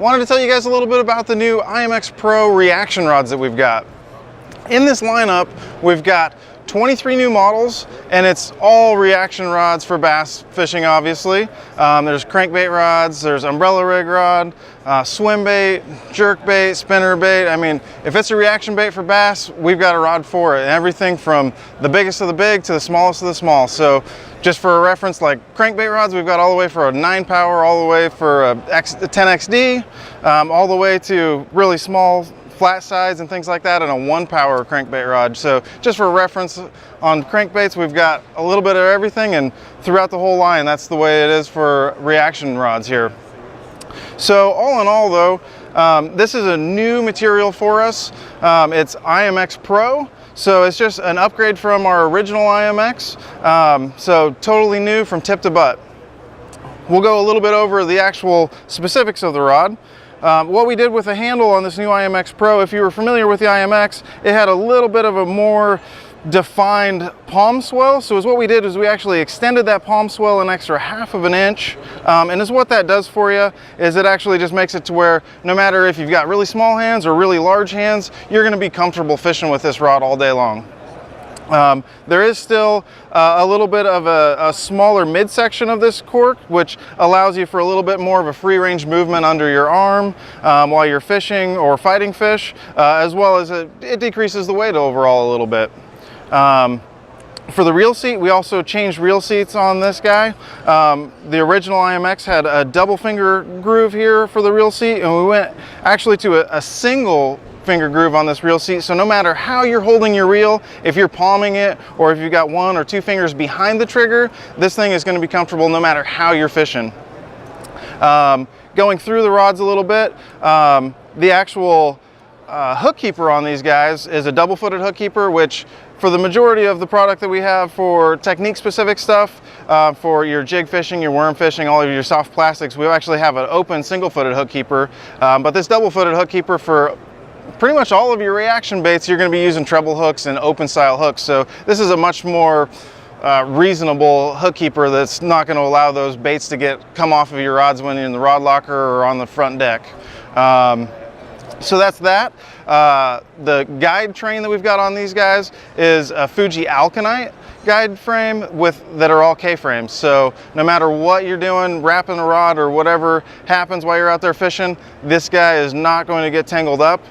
wanted to tell you guys a little bit about the new IMX Pro reaction rods that we've got. In this lineup, we've got 23 new models, and it's all reaction rods for bass fishing, obviously. There's crankbait rods, there's umbrella rig rod, swim bait, jerk bait, spinner bait. I mean, if it's a reaction bait for bass, we've got a rod for it. And everything from the biggest of the big to the smallest of the small. So just for a reference, like crankbait rods, we've got all the way for a 9 power, all the way for a 10XD, all the way to really small flat sides and things like that, and a 1 power crankbait rod. So just for reference, on crankbaits we've got a little bit of everything, and throughout the whole line that's the way it is for reaction rods here. So all in all though, this is a new material for us. It's IMX Pro, so it's just an upgrade from our original IMX, so totally new from tip to butt. We'll go a little bit over the actual specifics of the rod. What we did with the handle on this new IMX Pro, if you were familiar with the IMX, it had a little bit of a more defined palm swell. So what we did is we actually extended that palm swell an extra 1/2 inch. And what that does for you is it actually just makes it to where no matter if you've got really small hands or really large hands, you're going to be comfortable fishing with this rod all day long. There is still a little bit of a smaller midsection of this cork, which allows you for a little bit more of a free range movement under your arm while you're fishing or fighting fish, as well as it decreases the weight overall a little bit. For the reel seat, we also changed reel seats on this guy. The original IMX had a double finger groove here for the reel seat, and we went actually to a single finger groove on this reel seat. So no matter how you're holding your reel, if you're palming it or if you've got 1 or 2 fingers behind the trigger, this thing is going to be comfortable no matter how you're fishing. Going through the rods a little bit, the actual hook keeper on these guys is a double-footed hook keeper, which for the majority of the product that we have for technique specific stuff, for your jig fishing, your worm fishing, all of your soft plastics, we actually have an open single-footed hook keeper. But this double-footed hook keeper, for pretty much all of your reaction baits, you're going to be using treble hooks and open style hooks. So this is a much more reasonable hook keeper that's not going to allow those baits to come off of your rods when you're in the rod locker or on the front deck. So that's that. The guide train that we've got on these guys is a Fuji Alkanite guide frame that are all K-frames. So no matter what you're doing, wrapping a rod or whatever happens while you're out there fishing, this guy is not going to get tangled up.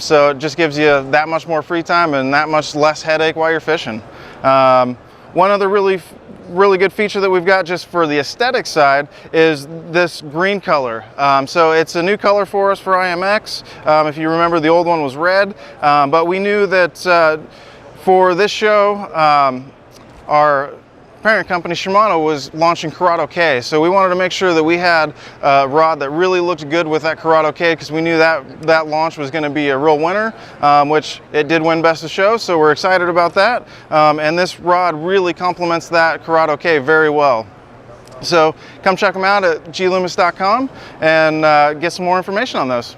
So it just gives you that much more free time and that much less headache while you're fishing. One other really good feature that we've got just for the aesthetic side is this green color. So it's a new color for us for IMX. If you remember, the old one was red, but we knew that for this show, our parent company Shimano was launching Curado K, so we wanted to make sure that we had a rod that really looked good with that Curado K, because we knew that launch was going to be a real winner, which it did win Best of Show, so we're excited about that. And this rod really complements that Curado K very well. So come check them out at gloomis.com and get some more information on those.